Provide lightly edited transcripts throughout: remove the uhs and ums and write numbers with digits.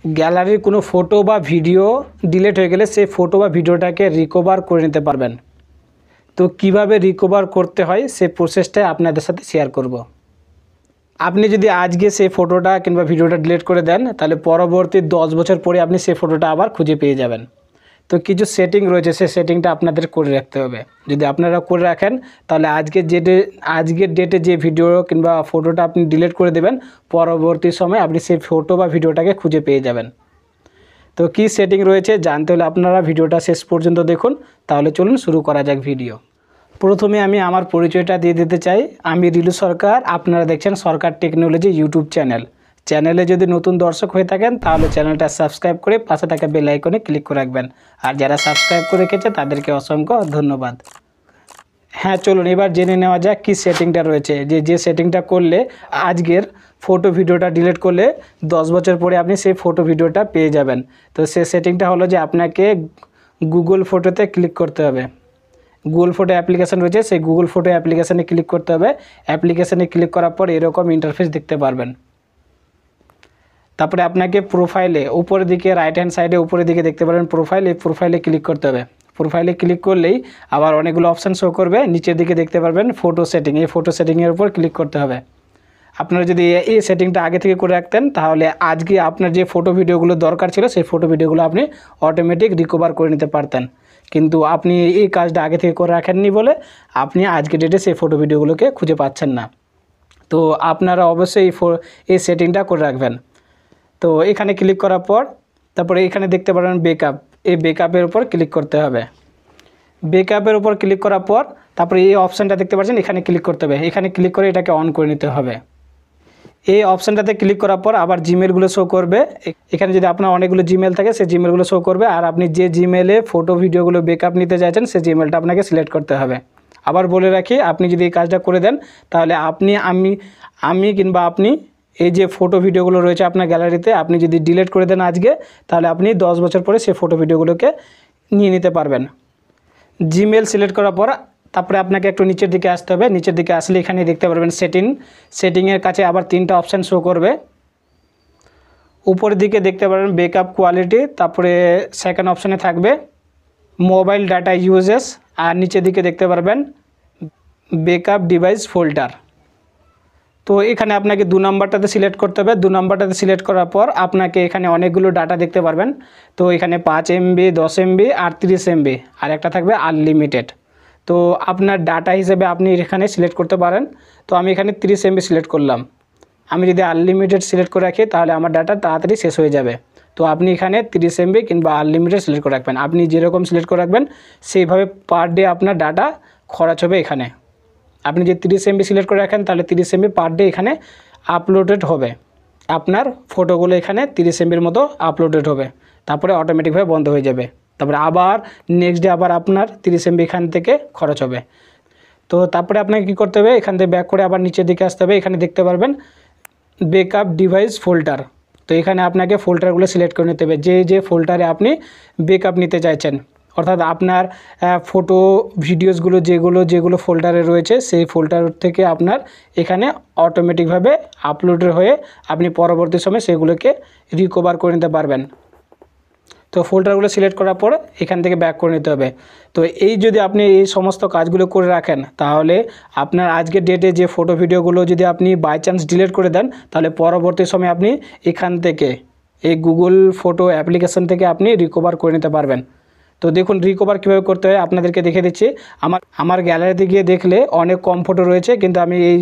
গ্যালারির কোনো ফটো বা ভিডিও ডিলিট হয়ে গেলে সেই ফটো বা ভিডিওটাকে রিকভার করে নিতে পারবেন। তো কিভাবে রিকভার করতে হয় সেই প্রসেসটাই আপনাদের সাথে শেয়ার করব। আপনি যদি আজকে সেই ফটোটা কিংবা ভিডিওটা ডিলিট করে দেন, তাহলে পরবর্তী 10 বছর পরে আপনি সেই ফটোটা আবার খুঁজে পেয়ে যাবেন। তো কিছু সেটিং রয়েছে, সেই সেটিংটা আপনাদের করে রাখতে হবে। যদি আপনারা করে রাখেন, তাহলে আজকের ডেটে যে ভিডিও কিংবা ফটোটা আপনি ডিলিট করে দেবেন, পরবর্তী সময় আপনি সেই ফটো বা ভিডিওটাকে খুঁজে পেয়ে যাবেন। তো কী সেটিং রয়েছে জানতে হলে আপনারা ভিডিওটা শেষ পর্যন্ত দেখুন। তাহলে চলুন শুরু করা যাক ভিডিও। প্রথমে আমি আমার পরিচয়টা দিয়ে দিতে চাই। আমি রিলু সরকার, আপনারা দেখছেন সরকার টেকনোলজি ইউটিউব চ্যানেলে যদি নতুন দর্শক হয়ে থাকেন তাহলে চ্যানেলটা সাবস্ক্রাইব করে পাশে থাকা বেল আইকনে ক্লিক করে রাখবেন। আর যারা সাবস্ক্রাইব করে রেখেছে তাদেরকে অসংখ্য ধন্যবাদ। হ্যাঁ, চলুন এবার জেনে নেওয়া যাক কী সেটিংটা রয়েছে। যে সেটিংটা করলে আজকের ফটো ভিডিওটা ডিলিট করলে 10 বছর পরে আপনি সেই ফটো ভিডিওটা পেয়ে যাবেন। তো সেই সেটিংটা হলো যে আপনাকে গুগল ফটোতে ক্লিক করতে হবে। গুগল ফটো অ্যাপ্লিকেশান রয়েছে, সেই গুগল ফটো অ্যাপ্লিকেশানে ক্লিক করতে হবে। অ্যাপ্লিকেশানে ক্লিক করার পর এরকম ইন্টারফেস দেখতে পারবেন। তারপরে আপনাকে প্রোফাইলে উপরের দিকে রাইট হ্যান্ড সাইডে উপরের দিকে দেখতে পারবেন প্রোফাইল, এই প্রোফাইলে ক্লিক করতে হবে। প্রোফাইলে ক্লিক করলেই আবার অনেকগুলো অপশান শো করবে। নিচের দিকে দেখতে পারবেন ফটো সেটিং, এই ফটো সেটিংয়ের উপর ক্লিক করতে হবে। আপনারা যদি এই সেটিংটা আগে থেকে করে রাখতেন তাহলে আজকে আপনার যে ফটো ভিডিওগুলো দরকার ছিল সেই ফটো ভিডিওগুলো আপনি অটোমেটিক রিকভার করে নিতে পারতেন। কিন্তু আপনি এই কাজটা আগে থেকে করে রাখেননি বলে আপনি আজকে ডেটে সেই ফটো ভিডিওগুলোকে খুঁজে পাচ্ছেন না। তো আপনারা অবশ্যই এই সেটিংটা করে রাখবেন। তো এখানে ক্লিক করার পর তারপরে এখানে দেখতে পারেন বেকআপ, এই বেকআপের উপর ক্লিক করতে হবে। বেকআপের উপর ক্লিক করার পর তারপরে এই অপশানটা দেখতে পাচ্ছেন, এখানে ক্লিক করতে হবে। এখানে ক্লিক করে এটাকে অন করে নিতে হবে। এই অপশানটাতে ক্লিক করার পর আবার জিমেলগুলো শো করবে। এখানে যদি আপনার অনেকগুলো জিমেল থাকে সেই জিমেলগুলো শো করবে। আর আপনি যে জিমেলে ফটো ভিডিওগুলো বেকআপ নিতে চাইছেন সেই জিমেলটা আপনাকে সিলেক্ট করতে হবে। আবার বলে রাখি, আপনি যদি এই কাজটা করে দেন তাহলে আমি কিংবা আপনি এই যে ফটো ভিডিওগুলো রয়েছে আপনার গ্যালারিতে আপনি যদি ডিলিট করে দেন আজকে, তাহলে আপনি 10 বছর পরে সেই ফটো ভিডিওগুলোকে নিয়ে নিতে পারবেন। জিমেল সিলেক্ট করার পর তারপরে আপনাকে একটু নিচের দিকে আসতে হবে। নিচের দিকে আসলে এখানে দেখতে পারবেন সেটিংয়ের কাছে আবার 3টা অপশান শো করবে। উপরের দিকে দেখতে পারবেন বেকআপ কোয়ালিটি, তারপরে সেকেন্ড অপশানে থাকবে মোবাইল ডাটা ইউজেস, আর নিচের দিকে দেখতে পারবেন বেকআপ ডিভাইস ফোল্ডার। তো এখানে আপনাকে 2 নম্বরটাতে সিলেক্ট করতে হবে। 2 নম্বরটাতে সিলেক্ট করার পর আপনাকে এখানে অনেকগুলো ডাটা দেখতে পারবেন। তো এখানে 5 MB, 10 MB আর 30 MB, আর একটা থাকবে আনলিমিটেড। তো আপনার ডাটা হিসেবে আপনি এখানে সিলেক্ট করতে পারেন। তো আমি এখানে 30 MB সিলেক্ট করলাম। আমি যদি আনলিমিটেড সিলেক্ট করে রাখি তাহলে আমার ডাটা তাড়াতাড়ি শেষ হয়ে যাবে। তো আপনি এখানে 30 MB কিংবা আনলিমিটেড সিলেক্ট করে রাখবেন। আপনি যেরকম সিলেক্ট করে রাখবেন সেইভাবে পার ডে আপনার ডাটা খরচ হবে। এখানে আপনি যে 30 MB সিলেক্ট করে রাখেন তাহলে 30 MB পার ডে এখানে আপলোডেড হবে। আপনার ফটোগুলো এখানে 30 MBর মতো আপলোডেড হবে, তারপরে অটোমেটিকভাবে বন্ধ হয়ে যাবে। তারপরে আবার নেক্সট ডে আবার আপনার 30 MB এখান থেকে খরচ হবে। তো তারপরে আপনাকে কী করতে হবে, এখান থেকে ব্যাক করে আবার নিচের দিকে আসতে হবে। এখানে দেখতে পারবেন বেকআপ ডিভাইস ফোল্ডার। তো এখানে আপনাকে ফোল্ডারগুলো সিলেক্ট করে নিতে হবে যে ফোল্ডারে আপনি বেকআপ নিতে চাইছেন। অর্থাৎ আপনার ফটো ভিডিওসগুলো যেগুলো ফোল্ডারে রয়েছে সেই ফোল্ডার থেকে আপনার এখানে অটোমেটিকভাবে আপলোডেড হয়ে আপনি পরবর্তী সময় সেগুলোকে রিকভার করে নিতে পারবেন। তো ফোল্ডারগুলো সিলেক্ট করার পর এখান থেকে ব্যাক করে নিতে হবে। তো যদি আপনি এই সমস্ত কাজগুলো করে রাখেন তাহলে আপনার আজকের ডেটে যে ফটো ভিডিওগুলো যদি আপনি বাই চান্স ডিলিট করে দেন তাহলে পরবর্তী সময় আপনি এখান থেকে এই গুগল ফটো অ্যাপ্লিকেশন থেকে আপনি রিকভার করে নিতে পারবেন। তো দেখুন রিকভার কীভাবে করতে হয় আপনাদেরকে দেখে দিচ্ছি। আমার গ্যালারিতে গিয়ে দেখলে অনেক কম ফটো রয়েছে, কিন্তু আমি এই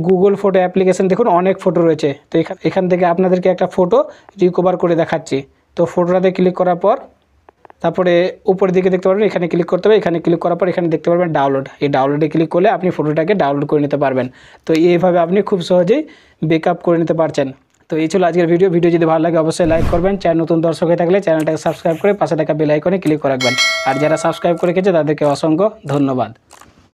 গুগল ফটো অ্যাপ্লিকেশন দেখুন অনেক ফটো রয়েছে। তো এখান থেকে আপনাদেরকে একটা ফটো রিকভার করে দেখাচ্ছি। তো ফটোটাতে ক্লিক করার পর তারপরে উপরের দিকে দেখতে পারবেন এখানে ক্লিক করতে হবে। এখানে ক্লিক করার পর এখানে দেখতে পারবেন ডাউনলোড, এই ডাউনলোডে ক্লিক করলে আপনি ফটোটাকে ডাউনলোড করে নিতে পারবেন। তো এইভাবে আপনি খুব সহজেই বেকআপ করে নিতে পারছেন। তো এই ছিল আজকের ভিডিও যদি ভালো লাগে অবশ্যই লাইক করবেন। চ্যানেল নতুন দর্শক হয়ে থাকলে চ্যানেলটাকে সাবস্ক্রাইব করে পাশে থাকা বেল আইকনে ক্লিক করে রাখবেন। আর যারা সাবস্ক্রাইব করে রেখেছে তাদেরকে অসংখ্য ধন্যবাদ।